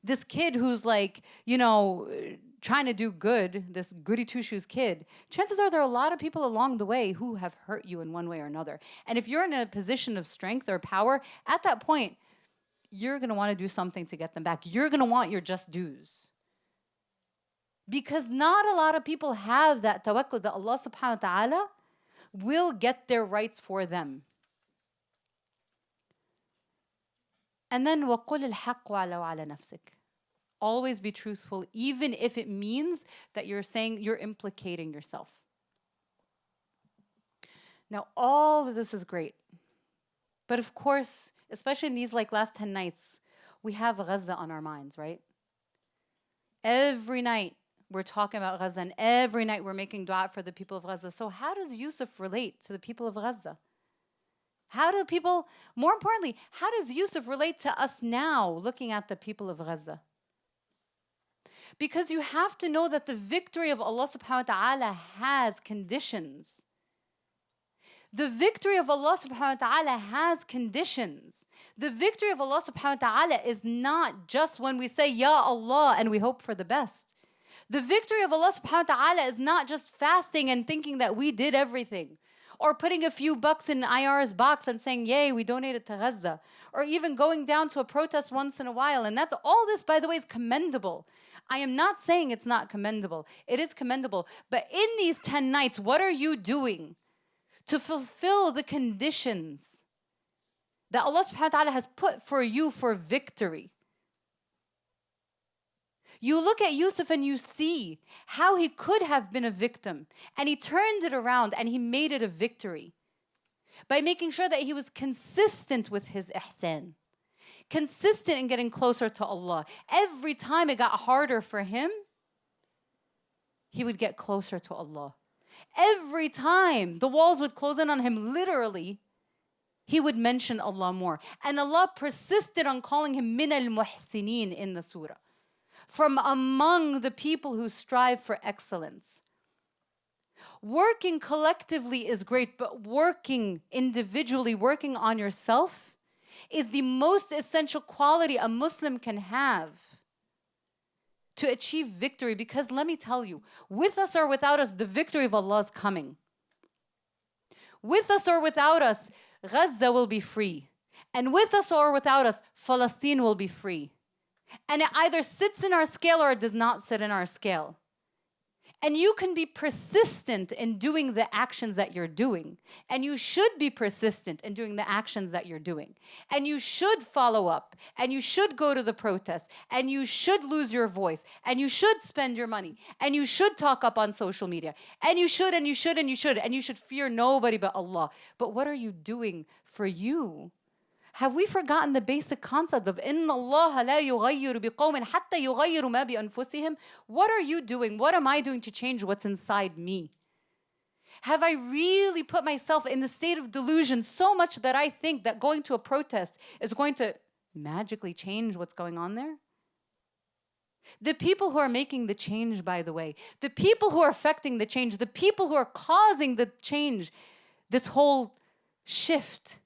this kid who's trying to do good, this goody two-shoes kid, chances are there are a lot of people along the way who have hurt you in one way or another. And if you're in a position of strength or power, at that point, you're going to want to do something to get them back. You're going to want your just dues. Because not a lot of people have that tawakkul that Allah subhanahu wa ta'ala will get their rights for them. And then وَقُلِ الْحَقُّ وَعَلَوْ عَلَى نَفْسِكَ. Always be truthful, even if it means that you're implicating yourself. Now, all of this is great. But of course, especially in these last 10 nights, we have Gaza on our minds, right? Every night we're talking about Gaza, and every night we're making dua for the people of Gaza. So how does Yusuf relate to the people of Gaza? More importantly, how does Yusuf relate to us now looking at the people of Gaza? Because you have to know that the victory of Allah subhanahu wa ta'ala has conditions. The victory of Allah subhanahu wa ta'ala has conditions. The victory of Allah subhanahu wa ta'ala is not just when we say, Ya Allah, and we hope for the best. The victory of Allah subhanahu wa ta'ala is not just fasting and thinking that we did everything, or putting a few bucks in IR's box and saying, yay, we donated to Gaza, or even going down to a protest once in a while. And that's all this, by the way, is commendable. I am not saying it's not commendable. It is commendable. But in these 10 nights, what are you doing to fulfill the conditions that Allah subhanahu wa ta'ala has put for you for victory? You look at Yusuf and you see how he could have been a victim, and he turned it around and he made it a victory by making sure that he was consistent with his ihsan, consistent in getting closer to Allah. Every time it got harder for him, he would get closer to Allah. Every time the walls would close in on him, literally, he would mention Allah more. And Allah persisted on calling him min al-muhsinin in the surah, from among the people who strive for excellence. Working collectively is great, but working individually, working on yourself, is the most essential quality a Muslim can have to achieve victory. Because let me tell you, with us or without us, the victory of Allah is coming. With us or without us, Gaza will be free. And with us or without us, Palestine will be free. And it either sits in our scale or it does not sit in our scale. And you can be persistent in doing the actions that you're doing. And you should be persistent in doing the actions that you're doing. And you should follow up. And you should go to the protest. And you should lose your voice. And you should spend your money. And you should talk up on social media. And you should, and you should, and you should. And you should fear nobody but Allah. But what are you doing for you? Have we forgotten the basic concept of إِنَّ اللَّهَ لَا يُغَيِّرُ بِقَوْمٍ حَتَّى يُغَيِّرُ مَا بِأَنفُسِهِمْ? What are you doing? What am I doing to change what's inside me? Have I really put myself in the state of delusion so much that I think that going to a protest is going to magically change what's going on there? The people who are making the change, by the way, the people who are affecting the change, the people who are causing the change, this whole shift,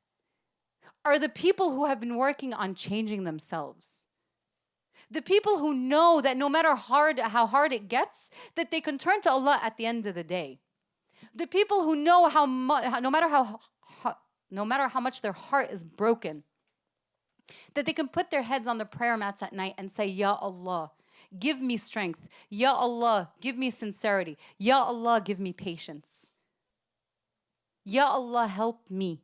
are the people who have been working on changing themselves. The people who know that no matter how hard it gets, that they can turn to Allah at the end of the day. The people who know no matter how much their heart is broken, that they can put their heads on the prayer mats at night and say, Ya Allah, give me strength. Ya Allah, give me sincerity. Ya Allah, give me patience. Ya Allah, help me.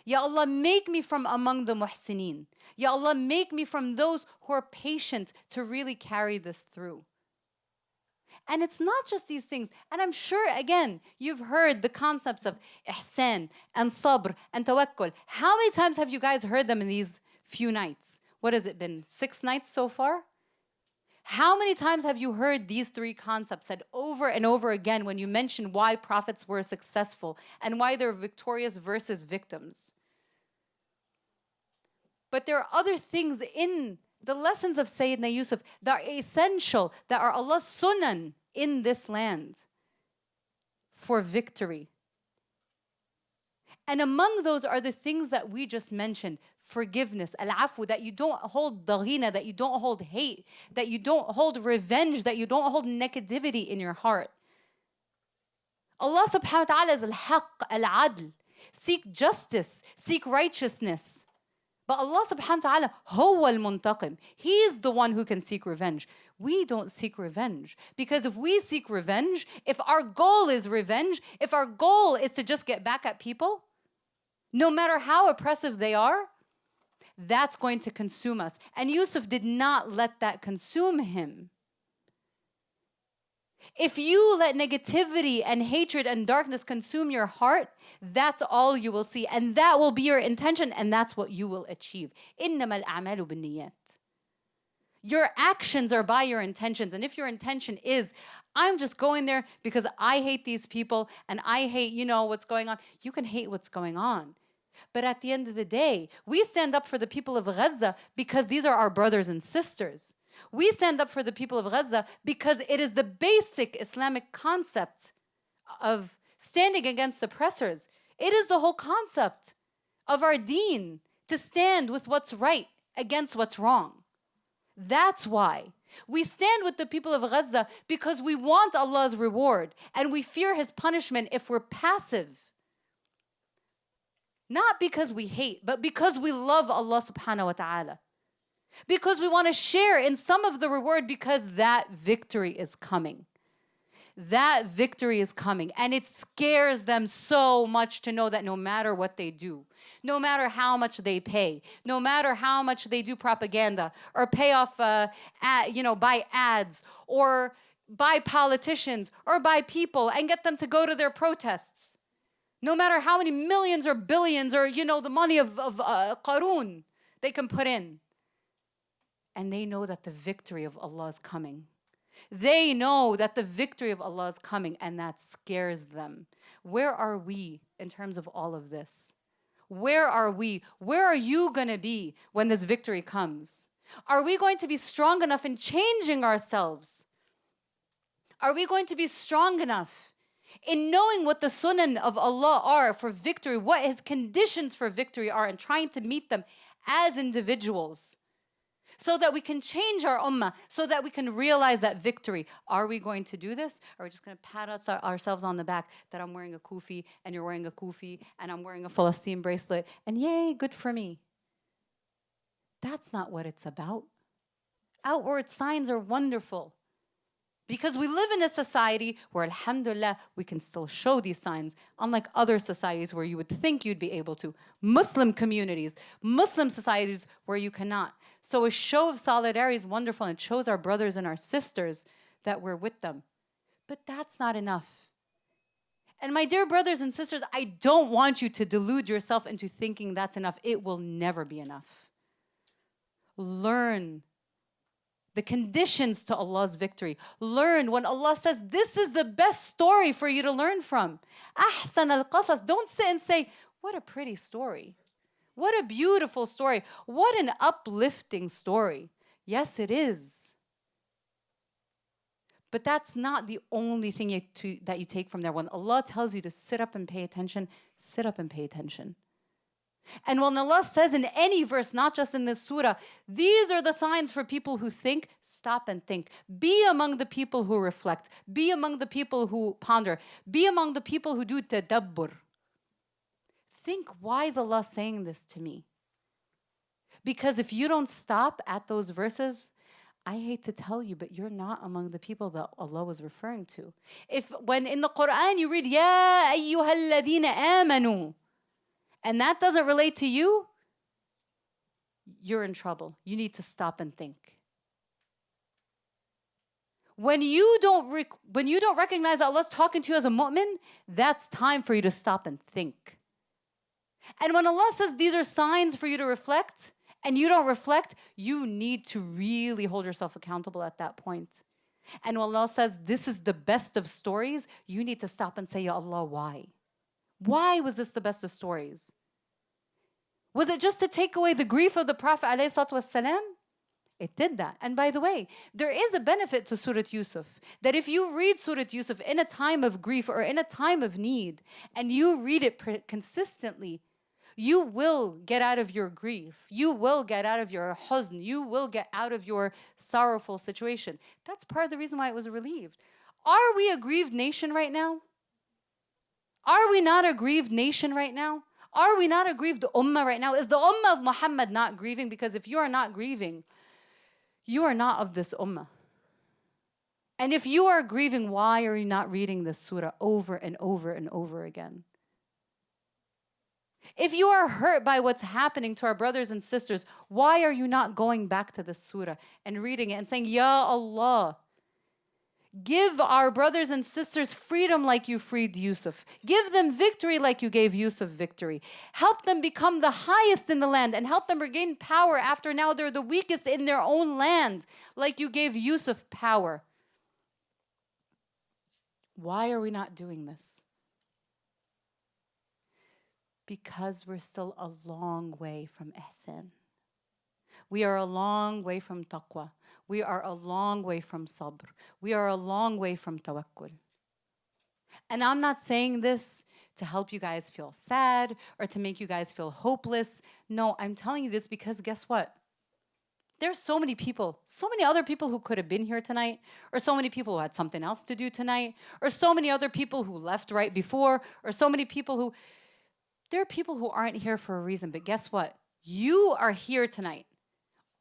Ya Allah, make me from among the muhsinin. Ya Allah, make me from those who are patient to really carry this through. And it's not just these things. And I'm sure, again, you've heard the concepts of ihsan and sabr and tawakkul. How many times have you guys heard them in these few nights? What has it been, 6 nights so far? How many times have you heard these 3 concepts said over and over again when you mention why prophets were successful and why they're victorious versus victims? But there are other things in the lessons of Sayyidina Yusuf that are essential, that are Allah's sunan in this land for victory. And among those are the things that we just mentioned. Forgiveness, al-afu, that you don't hold daghina, that you don't hold hate, that you don't hold revenge, that you don't hold negativity in your heart. Allah subhanahu wa ta'ala is al-haq, al-adl. Seek justice, seek righteousness. But Allah subhanahu wa ta'ala, huwa al-muntaqim. He is the one who can seek revenge. We don't seek revenge. Because if we seek revenge, if our goal is revenge, if our goal is to just get back at people, no matter how oppressive they are, That's going to consume us. And Yusuf did not let that consume him. If you let negativity and hatred and darkness consume your heart, that's all you will see. And that will be your intention, and that's what you will achieve. إِنَّمَا الْأَعْمَالُ بِالنِّيَّاتِ. Your actions are by your intentions. And if your intention is, I'm just going there because I hate these people and I hate, what's going on. You can hate what's going on. But at the end of the day, we stand up for the people of Gaza because these are our brothers and sisters. We stand up for the people of Gaza because it is the basic Islamic concept of standing against oppressors. It is the whole concept of our deen to stand with what's right against what's wrong. That's why. We stand with the people of Gaza because we want Allah's reward and we fear His punishment if we're passive. Not because we hate, but because we love Allah subhanahu wa ta'ala. Because we want to share in some of the reward because that victory is coming. That victory is coming. And it scares them so much to know that no matter what they do, no matter how much they pay, no matter how much they do propaganda or pay off, buy ads or buy politicians or buy people and get them to go to their protests, no matter how many millions or billions or, the money of Qarun they can put in. And they know that the victory of Allah is coming. They know that the victory of Allah is coming, and that scares them. Where are we in terms of all of this? Where are we? Where are you going to be when this victory comes? Are we going to be strong enough in changing ourselves? Are we going to be strong enough in knowing what the sunan of Allah are for victory, what His conditions for victory are, and trying to meet them as individuals? So that we can change our ummah, so that we can realize that victory. Are we going to do this? Or are we just going to pat ourselves on the back that I'm wearing a kufi and you're wearing a kufi and I'm wearing a Palestine bracelet and yay, good for me. That's not what it's about. Outward signs are wonderful. Because we live in a society where, alhamdulillah, we can still show these signs, unlike other societies where you would think you'd be able to. Muslim communities, Muslim societies where you cannot. So a show of solidarity is wonderful, and it shows our brothers and our sisters that we're with them. But that's not enough. And my dear brothers and sisters, I don't want you to delude yourself into thinking that's enough. It will never be enough. Learn the conditions to Allah's victory. Learn when Allah says, this is the best story for you to learn from. Ahsan al-qasas. Don't sit and say, what a pretty story. What a beautiful story. What an uplifting story. Yes, it is. But that's not the only thing that you take from there. When Allah tells you to sit up and pay attention, sit up and pay attention. And when Allah says in any verse, not just in this surah, these are the signs for people who think, stop and think. Be among the people who reflect. Be among the people who ponder. Be among the people who do tadabbur. Think, why is Allah saying this to me? Because if you don't stop at those verses, I hate to tell you, but you're not among the people that Allah was referring to. When in the Quran you read, Ya ayyuhalladina amanu, and that doesn't relate to you, you're in trouble. You need to stop and think. When you don't recognize that Allah's talking to you as a mu'min, that's time for you to stop and think. And when Allah says these are signs for you to reflect, and you don't reflect, you need to really hold yourself accountable at that point. And when Allah says this is the best of stories, you need to stop and say, Ya Allah, why? Why was this the best of stories? Was it just to take away the grief of the Prophet ﷺ? It did that. And by the way, there is a benefit to Surah Yusuf. That if you read Surah Yusuf in a time of grief or in a time of need, and you read it consistently, you will get out of your grief. You will get out of your huzn. You will get out of your sorrowful situation. That's part of the reason why it was relieved. Are we a grieved nation right now? Are we not a grieved nation right now? Are we not a grieved ummah right now? Is the ummah of Muhammad not grieving? Because if you are not grieving, you are not of this ummah. And if you are grieving, why are you not reading this surah over and over and over again? If you are hurt by what's happening to our brothers and sisters, why are you not going back to the surah and reading it and saying, Ya Allah, give our brothers and sisters freedom like you freed Yusuf. Give them victory like you gave Yusuf victory. Help them become the highest in the land and help them regain power after now they're the weakest in their own land, like you gave Yusuf power. Why are we not doing this? Because we're still a long way from ihsan. We are a long way from taqwa. We are a long way from sabr. We are a long way from tawakkul. And I'm not saying this to help you guys feel sad or to make you guys feel hopeless. No, I'm telling you this because guess what? There's so many people, so many other people who could have been here tonight, or so many people who had something else to do tonight, or so many other people who left right before, or so many people who... There are people who aren't here for a reason, but guess what? You are here tonight.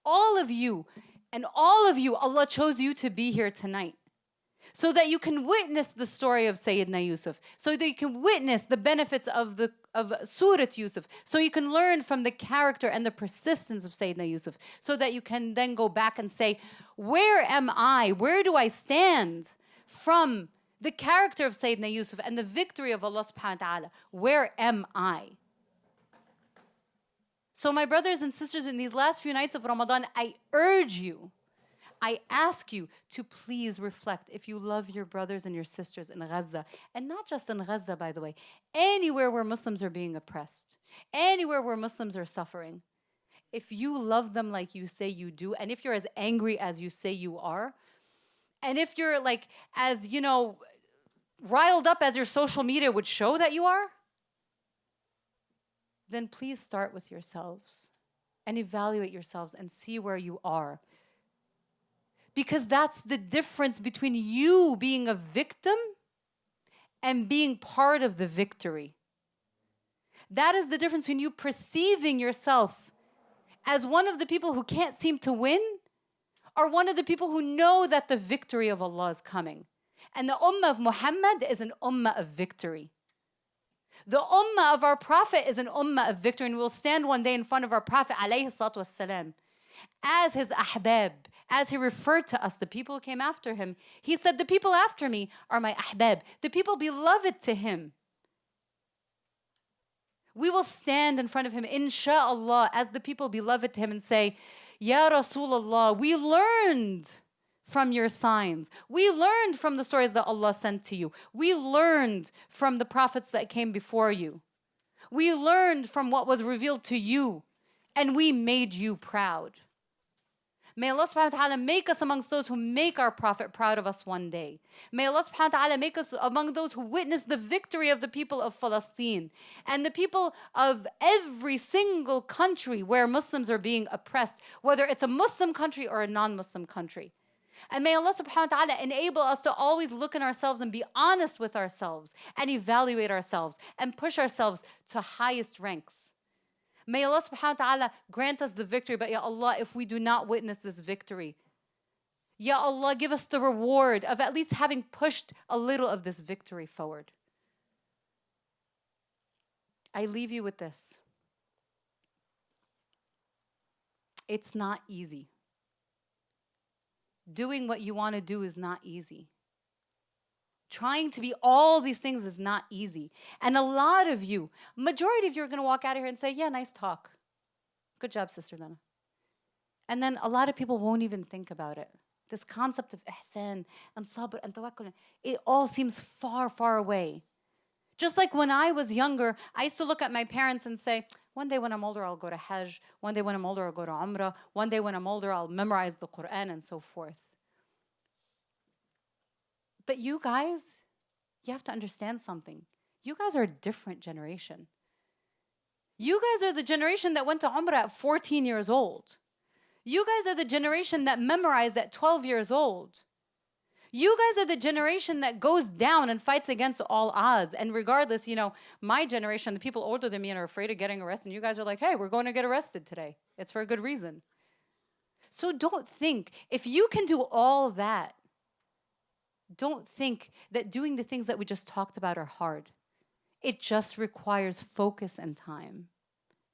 All of you, and all of you, Allah chose you to be here tonight so that you can witness the story of Sayyidina Yusuf, so that you can witness the benefits of Surah Yusuf, so you can learn from the character and the persistence of Sayyidina Yusuf, so that you can then go back and say, where am I? Where do I stand from the character of Sayyidina Yusuf and the victory of Allah subhanahu wa ta'ala? Where am I? So my brothers and sisters, in these last few nights of Ramadan, I urge you, I ask you to please reflect if you love your brothers and your sisters in Gaza, and not just in Gaza, by the way, anywhere where Muslims are being oppressed, anywhere where Muslims are suffering. If you love them like you say you do, and if you're as angry as you say you are, and if you're like, as, you know, riled up as your social media would show that you are, then please start with yourselves and evaluate yourselves and see where you are. Because that's the difference between you being a victim and being part of the victory. That is the difference between you perceiving yourself as one of the people who can't seem to win, or one of the people who know that the victory of Allah is coming. And the ummah of Muhammad is an ummah of victory. The ummah of our Prophet is an ummah of victory, and we'll stand one day in front of our Prophet alayhi salatu wassalam as his ahbab, as he referred to us, the people who came after him. He said, the people after me are my ahbab, the people beloved to him. We will stand in front of him, insha'Allah, as the people beloved to him and say, Ya Rasulullah, we learned from your signs. We learned from the stories that Allah sent to you. We learned from the prophets that came before you. We learned from what was revealed to you, and we made you proud. May Allah subhanahu wa ta'ala make us amongst those who make our Prophet proud of us one day. May Allah subhanahu wa ta'ala make us among those who witness the victory of the people of Palestine and the people of every single country where Muslims are being oppressed, whether it's a Muslim country or a non-Muslim country. And may Allah subhanahu wa ta'ala enable us to always look in ourselves and be honest with ourselves and evaluate ourselves and push ourselves to highest ranks. May Allah subhanahu wa ta'ala grant us the victory, but Ya Allah, if we do not witness this victory, Ya Allah, give us the reward of at least having pushed a little of this victory forward. I leave you with this. It's not easy. Doing what you want to do is not easy. Trying to be all these things is not easy. And a lot of you, majority of you are going to walk out of here and say, yeah, nice talk. Good job, Sister Lana. And then a lot of people won't even think about it. This concept of ihsan and sabr and tawakkul, it all seems far, far away. Just like when I was younger, I used to look at my parents and say, one day when I'm older, I'll go to Hajj. One day when I'm older, I'll go to Umrah. One day when I'm older, I'll memorize the Quran and so forth. But you guys, you have to understand something. You guys are a different generation. You guys are the generation that went to Umrah at 14 years old. You guys are the generation that memorized at 12 years old. You guys are the generation that goes down and fights against all odds. And regardless, you know, my generation, the people older than me and are afraid of getting arrested, and you guys are like, hey, we're going to get arrested today. It's for a good reason. So don't think, if you can do all that, don't think that doing the things that we just talked about are hard. It just requires focus and time.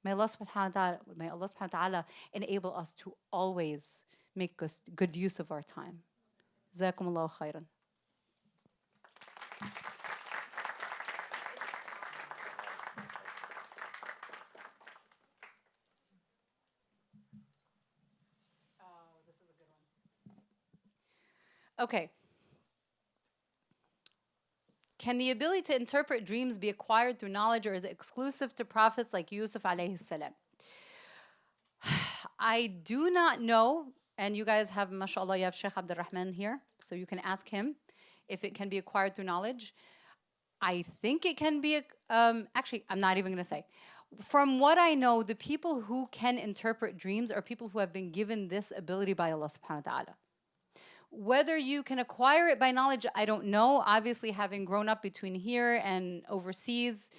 May Allah subhanahu wa ta'ala enable us to always make good use of our time. جزاكم الله خيرا. Okay. Can the ability to interpret dreams be acquired through knowledge, or is it exclusive to prophets like Yusuf alayhi salam? I do not know, and you guys have, mashallah, you have Sheikh Abdul Rahman here, so you can ask him if it can be acquired through knowledge. I think it can be, actually, I'm not even going to say. From what I know, the people who can interpret dreams are people who have been given this ability by Allah subhanahu wa ta'ala. Whether you can acquire it by knowledge, I don't know. Obviously, having grown up between here and overseas,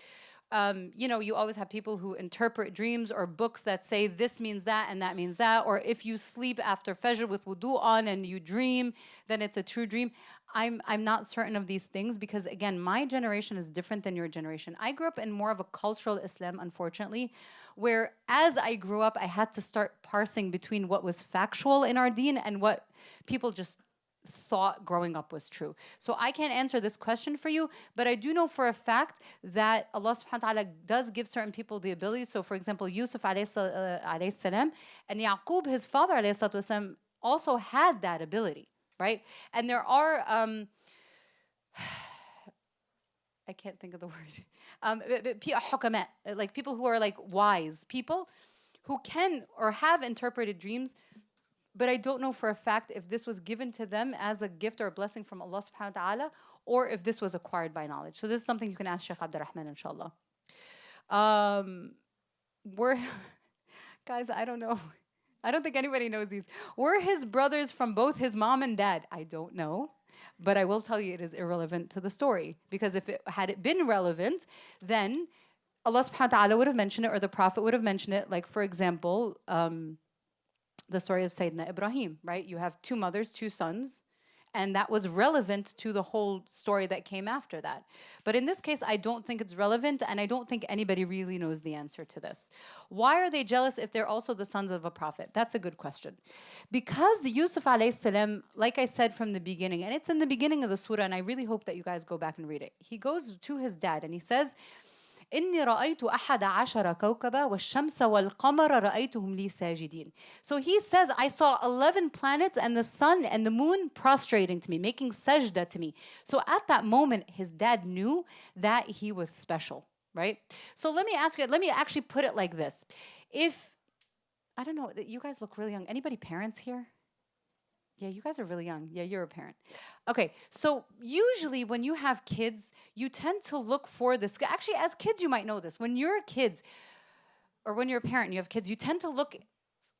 you always have people who interpret dreams or books that say this means that and that means that. Or if you sleep after Fajr with wudu on and you dream, then it's a true dream. I'm not certain of these things because, again, my generation is different than your generation. I grew up in more of a cultural Islam, unfortunately, where as I grew up, I had to start parsing between what was factual in our deen and what people just thought growing up was true. So I can't answer this question for you, but I do know for a fact that Allah subhanahu wa ta'ala does give certain people the ability. So for example, Yusuf alayhi salam and Yaqub, his father alayhi salam, also had that ability, right? And there are, I can't think of the word, like people who are like wise people who can or have interpreted dreams. But I don't know for a fact if this was given to them as a gift or a blessing from Allah subhanahu wa ta'ala, or if this was acquired by knowledge. So this is something you can ask Shaykh Abdul Rahman, inshallah. Guys, I don't know. I don't think anybody knows these. Were his brothers from both his mom and dad? I don't know. But I will tell you it is irrelevant to the story. Because if it had been relevant, then Allah subhanahu wa ta'ala would have mentioned it, or the Prophet would have mentioned it. Like, for example, the story of Sayyidina Ibrahim, right? You have two mothers, two sons, and that was relevant to the whole story that came after that. But in this case, I don't think it's relevant, and I don't think anybody really knows the answer to this. Why are they jealous if they're also the sons of a prophet? That's a good question. Because Yusuf alayhi salam, like I said from the beginning, and it's in the beginning of the surah, and I really hope that you guys go back and read it. He goes to his dad and he says, إني رأيت أحد عشر كوكبا والشمس والقمر رأيتهم لي ساجدين. So he says, I saw 11 planets and the sun and the moon prostrating to me, making sajda to me. So at that moment, his dad knew that he was special, right? So let me ask you, let me actually put it like this. I don't know, you guys look really young. Anybody parents here? Yeah, you guys are really young. Yeah, you're a parent. Okay, so usually when you have kids, you tend to look for this. Actually, as kids, you might know this. When you're kids, or when you're a parent and you have kids, you tend to look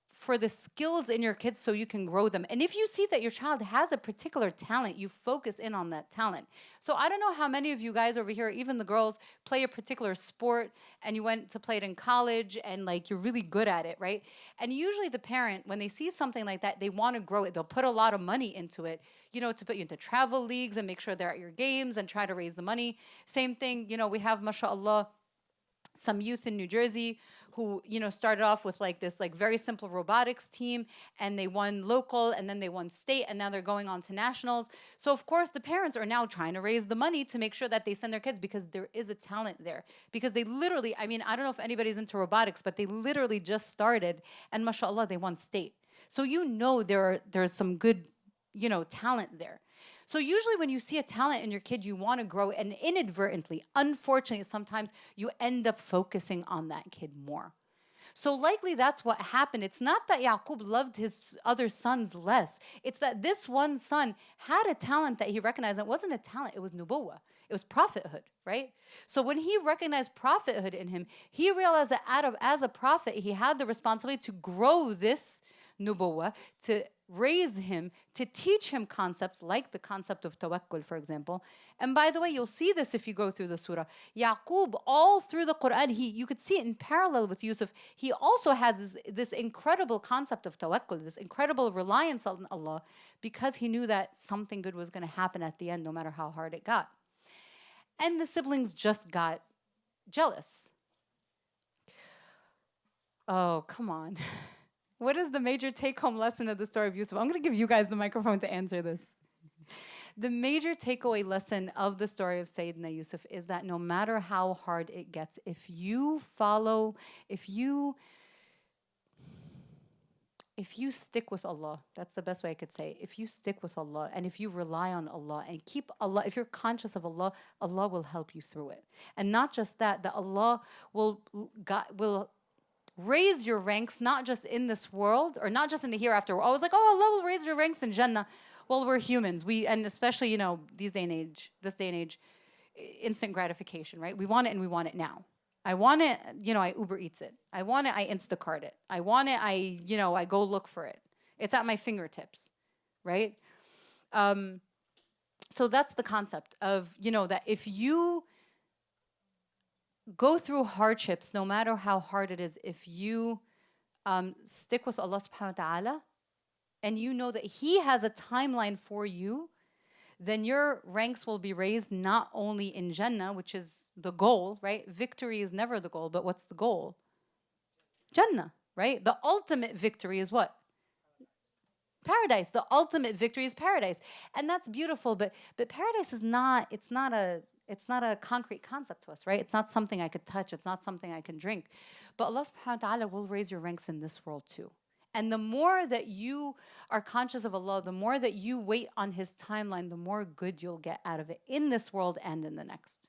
for the skills in your kids so you can grow them. And if you see that your child has a particular talent, you focus in on that talent. So I don't know how many of you guys over here, even the girls, play a particular sport and you went to play it in college and like you're really good at it, right? And usually the parent, when they see something like that, they want to grow it. They'll put a lot of money into it, to put you into travel leagues and make sure they're at your games and try to raise the money. Same thing, we have, mashallah, some youth in New Jersey who, started off with like this like very simple robotics team, and they won local and then they won state, and now they're going on to nationals. So of course the parents are now trying to raise the money to make sure that they send their kids, because there is a talent there. Because they literally, I mean, I don't know if anybody's into robotics, but they literally just started and mashallah, they won state. So there's some good, talent there. So usually when you see a talent in your kid, you want to grow, and inadvertently, unfortunately, sometimes you end up focusing on that kid more. So likely that's what happened. It's not that Yaqub loved his other sons less. It's that this one son had a talent that he recognized. It wasn't a talent, it was nubuwwah. It was prophethood, right? So when he recognized prophethood in him, he realized that as a prophet, he had the responsibility to grow this nubuwwah, to raise him, to teach him concepts like the concept of tawakkul, for example. And by the way, you'll see this if you go through the surah. Yaqub, all through the Quran, you could see it in parallel with Yusuf. He also had this incredible concept of tawakkul, this incredible reliance on Allah, because he knew that something good was going to happen at the end, no matter how hard it got. And the siblings just got jealous. Oh, come on. What is the major take-home lesson of the story of Yusuf? I'm going to give you guys the microphone to answer this. The major takeaway lesson of the story of Sayyidina Yusuf is that no matter how hard it gets, if you stick with Allah, that's the best way I could say. If you stick with Allah and if you rely on Allah and keep Allah, if you're conscious of Allah, Allah will help you through it. And not just that, that Allah will raise your ranks, not just in this world or not just in the hereafter. We're always like, oh, Allah will raise your ranks in Jannah. Well, we're humans. And especially, this day and age, instant gratification, right? We want it and we want it now. I want it, I Uber Eats it. I want it, I Instacart it. I want it, I go look for it. It's at my fingertips, right? So that's the concept of, that if you go through hardships, no matter how hard it is, if you stick with Allah subhanahu wa ta'ala, and you know that He has a timeline for you, then your ranks will be raised not only in Jannah, which is the goal, right? Victory is never the goal, but what's the goal? Jannah, right? The ultimate victory is what? Paradise. The ultimate victory is paradise. And that's beautiful, but paradise is not, it's not a concrete concept to us, right? It's not something I could touch. It's not something I can drink. But Allah subhanahu wa ta'ala will raise your ranks in this world too. And the more that you are conscious of Allah, the more that you wait on His timeline, the more good you'll get out of it in this world and in the next.